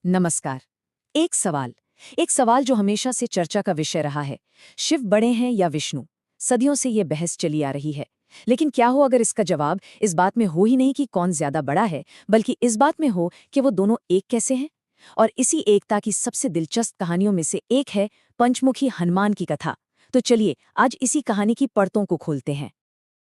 नमस्कार। एक सवाल जो हमेशा से चर्चा का विषय रहा है। शिव बड़े हैं या विष्णु? सदियों से ये बहस चली आ रही है। लेकिन क्या हो अगर इसका जवाब इस बात में हो ही नहीं कि कौन ज्यादा बड़ा है, बल्कि इस बात में हो कि वो दोनों एक कैसे हैं? और इसी एकता की सबसे दिलचस्प कहानियों में से एक है पंचमुखी हनुमान की कथा। तो चलिए आज इसी कहानी की परतों को खोलते हैं।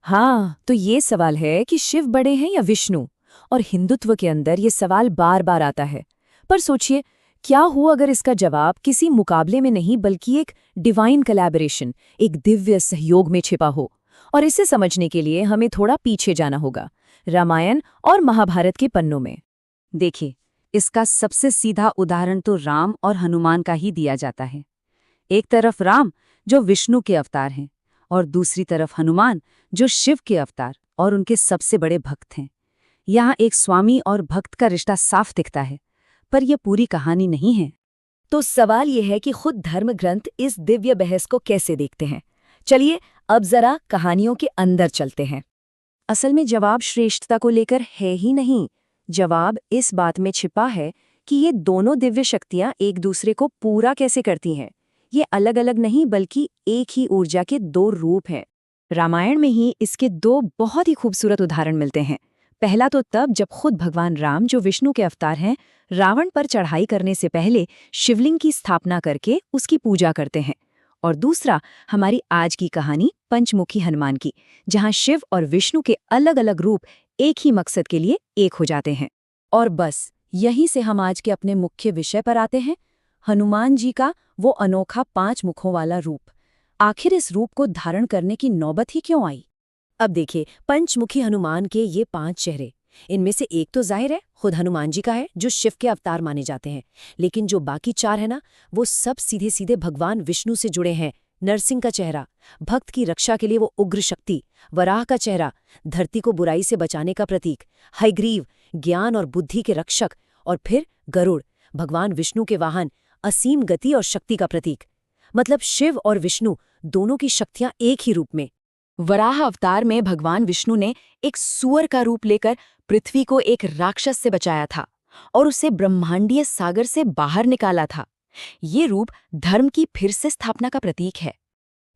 हाँ, तो ये सवाल है कि शिव बड़े हैं या विष्णु? और हिंदुत्व के अंदर ये सवाल बार बार आता है। पर सोचिए, क्या हो अगर इसका जवाब किसी मुकाबले में नहीं बल्कि एक डिवाइन कोलैबोरेशन, एक दिव्य सहयोग में छिपा हो। और इसे समझने के लिए हमें थोड़ा पीछे जाना होगा, रामायण और महाभारत के पन्नों में। देखिए, इसका सबसे सीधा उदाहरण तो राम और हनुमान का ही दिया जाता है। एक तरफ राम जो विष्णु के अवतार हैं और दूसरी तरफ हनुमान जो शिव के अवतार और उनके सबसे बड़े भक्त हैं। यहाँ एक स्वामी और भक्त का रिश्ता साफ दिखता है, पर यह पूरी कहानी नहीं है। तो सवाल यह है कि खुद धर्म ग्रंथ इस दिव्य बहस को कैसे देखते हैं। चलिए अब जरा कहानियों के अंदर चलते हैं। असल में जवाब श्रेष्ठता को लेकर है ही नहीं। जवाब इस बात में छिपा है कि ये दोनों दिव्य शक्तियां एक दूसरे को पूरा कैसे करती हैं। ये अलग अलग नहीं बल्कि एक ही ऊर्जा के दो रूप हैं। रामायण में ही इसके दो बहुत ही खूबसूरत उदाहरण मिलते हैं। पहला तो तब जब खुद भगवान राम जो विष्णु के अवतार हैं, रावण पर चढ़ाई करने से पहले शिवलिंग की स्थापना करके उसकी पूजा करते हैं। और दूसरा हमारी आज की कहानी पंचमुखी हनुमान की, जहां शिव और विष्णु के अलग अलग रूप एक ही मकसद के लिए एक हो जाते हैं। और बस यहीं से हम आज के अपने मुख्य विषय पर आते हैं, हनुमान जी का वो अनोखा 5 मुखों वाला रूप। आखिर इस रूप को धारण करने की नौबत ही क्यों आई? अब देखिए, पंचमुखी हनुमान के ये 5 चेहरे, इनमें से एक तो जाहिर है खुद हनुमान जी का है जो शिव के अवतार माने जाते हैं। लेकिन जो बाकी 4 है ना, वो सब सीधे सीधे भगवान विष्णु से जुड़े हैं। नरसिंह का चेहरा, भक्त की रक्षा के लिए वो उग्र शक्ति। वराह का चेहरा, धरती को बुराई से बचाने का प्रतीक। हयग्रीव, ज्ञान और बुद्धि के रक्षक। और फिर गरुड़, भगवान विष्णु के वाहन, असीम गति और शक्ति का प्रतीक। मतलब शिव और विष्णु दोनों की शक्तियां एक ही रूप में। वराह अवतार में भगवान विष्णु ने एक सूअर का रूप लेकर पृथ्वी को एक राक्षस से बचाया था और उसे ब्रह्मांडीय सागर से बाहर निकाला था। ये रूप धर्म की फिर से स्थापना का प्रतीक है।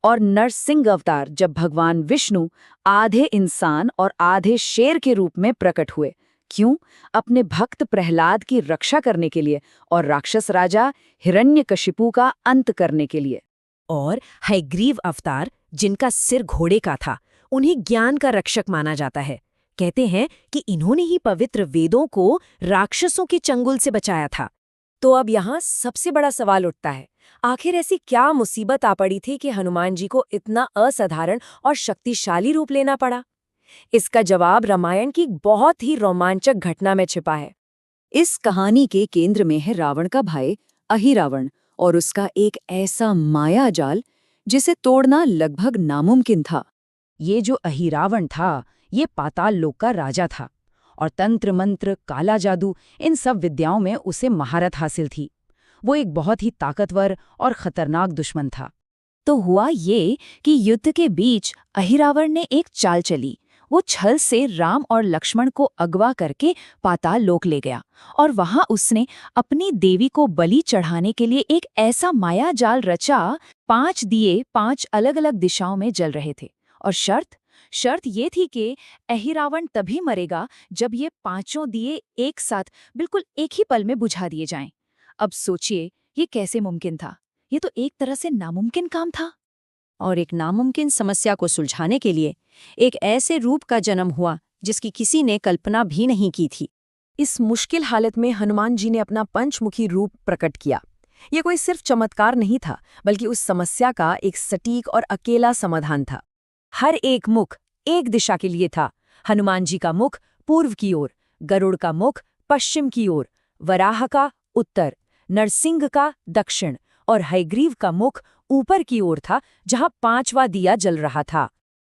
और नरसिंह अवतार, जब भगवान विष्णु आधे इंसान और आधे शेर के रूप में प्रकट हुए। क्यों? अपने भक्त प्रहलाद की रक्षा करने के लिए और राक्षस राजा हिरण्यकशिपु का अंत करने के लिए। और हयग्रीव अवतार, जिनका सिर घोड़े का था, उन्हें ज्ञान का रक्षक माना जाता है। कहते हैं कि इन्होंने ही पवित्र वेदों को राक्षसों के चंगुल से बचाया था। तो अब यहाँ सबसे बड़ा सवाल उठता है, आखिर ऐसी क्या मुसीबत आ पड़ी थी कि हनुमान जी को इतना असाधारण और शक्तिशाली रूप लेना पड़ा? इसका जवाब रामायण की बहुत ही रोमांचक घटना में छिपा है। इस कहानी के केंद्र में है रावण का भाई अहिरावण और उसका एक ऐसा माया जाल जिसे तोड़ना लगभग नामुमकिन था। ये जो अहिरावण था, ये पाताल लोक का राजा था और तंत्र मंत्र, काला जादू, इन सब विद्याओं में उसे महारत हासिल थी। वो एक बहुत ही ताकतवर और खतरनाक दुश्मन था। तो हुआ ये कि युद्ध के बीच अहिरावण ने एक चाल चली। वो छल से राम और लक्ष्मण को अगवा करके पाताल लोक ले गया और वहां उसने अपनी देवी को बलि चढ़ाने के लिए एक ऐसा माया जाल रचा। 5 दिए 5 अलग अलग दिशाओं में जल रहे थे और शर्त ये थी कि अहिरावण तभी मरेगा जब ये 5 दिए एक साथ बिल्कुल एक ही पल में बुझा दिए जाएं। अब सोचिए, ये कैसे मुमकिन था? ये तो एक तरह से नामुमकिन काम था। और एक नामुमकिन समस्या को सुलझाने के लिए एक ऐसे रूप का जन्म हुआ जिसकी किसी ने कल्पना भी नहीं की थी। इस मुश्किल हालत में हनुमान जी ने अपना पंचमुखी रूप प्रकट किया। यह कोई सिर्फ चमत्कार नहीं था, बल्कि उस समस्या का एक सटीक और अकेला समाधान था। हर एक मुख एक दिशा के लिए था। हनुमान जी का मुख पूर्व की ओर, गरुड़ का मुख पश्चिम की ओर, वराह का उत्तर, नरसिंह का दक्षिण और हयग्रीव का मुख ऊपर की ओर था, जहां 5वां दिया जल रहा था।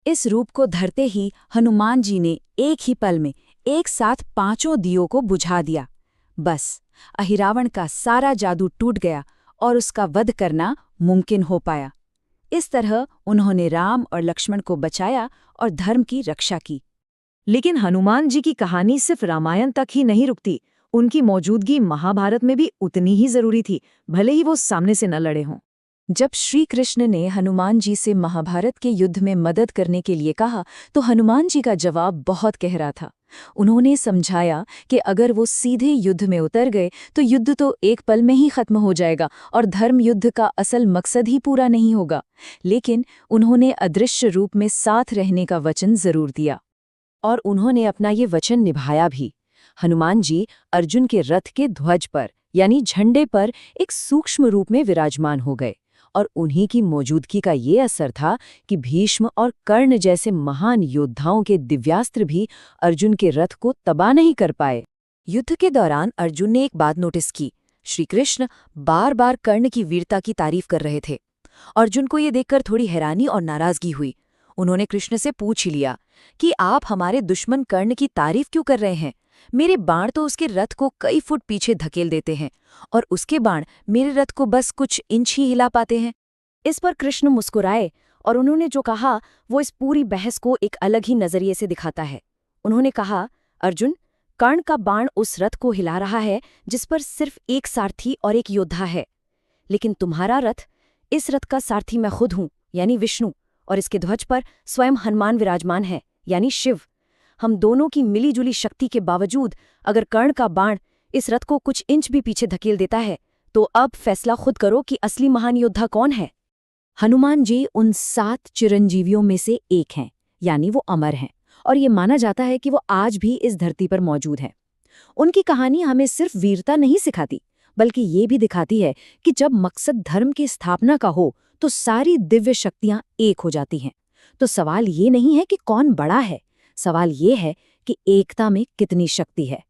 इस रूप को धरते ही हनुमान जी ने एक ही पल में एक साथ 5 दियों को बुझा दिया। बस अहिरावण का सारा जादू टूट गया और उसका वध करना मुमकिन हो पाया। इस तरह उन्होंने राम और लक्ष्मण को बचाया और धर्म की रक्षा की। लेकिन हनुमान जी की कहानी सिर्फ रामायण तक ही नहीं रुकती, उनकी मौजूदगी महाभारत में भी उतनी ही जरूरी थी, भले ही वो सामने से न लड़े हों। जब श्री कृष्ण ने हनुमान जी से महाभारत के युद्ध में मदद करने के लिए कहा तो हनुमान जी का जवाब बहुत गहरा था। उन्होंने समझाया कि अगर वो सीधे युद्ध में उतर गए तो युद्ध तो एक पल में ही खत्म हो जाएगा और धर्म युद्ध का असल मकसद ही पूरा नहीं होगा। लेकिन उन्होंने अदृश्य रूप में साथ रहने का वचन जरूर दिया और उन्होंने अपना ये वचन निभाया भी। हनुमान जी अर्जुन के रथ के ध्वज पर यानी झंडे पर एक सूक्ष्म रूप में विराजमान हो गए और उन्हीं की मौजूदगी का ये असर था कि भीष्म और कर्ण जैसे महान योद्धाओं के दिव्यास्त्र भी अर्जुन के रथ को तबाह नहीं कर पाए। युद्ध के दौरान अर्जुन ने एक बात नोटिस की, श्री कृष्ण बार बार कर्ण की वीरता की तारीफ कर रहे थे। अर्जुन को ये देखकर थोड़ी हैरानी और नाराजगी हुई। उन्होंने कृष्ण से पूछ ही लिया कि आप हमारे दुश्मन कर्ण की तारीफ क्यों कर रहे हैं? मेरे बाण तो उसके रथ को कई फुट पीछे धकेल देते हैं और उसके बाण मेरे रथ को बस कुछ इंच ही हिला पाते हैं। इस पर कृष्ण मुस्कुराए और उन्होंने जो कहा वो इस पूरी बहस को एक अलग ही नजरिए से दिखाता है। उन्होंने कहा, अर्जुन, कर्ण का बाण उस रथ को हिला रहा है जिस पर सिर्फ एक सारथी और एक योद्धा है, लेकिन तुम्हारा रथ, इस रथ का सारथी मैं खुद हूं यानी विष्णु, और इसके ध्वज पर स्वयं हनुमान विराजमान है यानी शिव। हम दोनों की मिलीजुली शक्ति के बावजूद अगर कर्ण का बाण इस रथ को कुछ इंच भी पीछे धकेल देता है तो अब फैसला खुद करो कि असली महान योद्धा कौन है। हनुमान जी उन 7 चिरंजीवियों में से एक हैं, यानी वो अमर हैं और ये माना जाता है कि वो आज भी इस धरती पर मौजूद हैं। उनकी कहानी हमें सिर्फ वीरता नहीं सिखाती, बल्कि ये भी दिखाती है कि जब मकसद धर्म की स्थापना का हो तो सारी दिव्य शक्तियां एक हो जाती हैं। तो सवाल ये नहीं है कि कौन बड़ा है, सवाल ये है कि एकता में कितनी शक्ति है।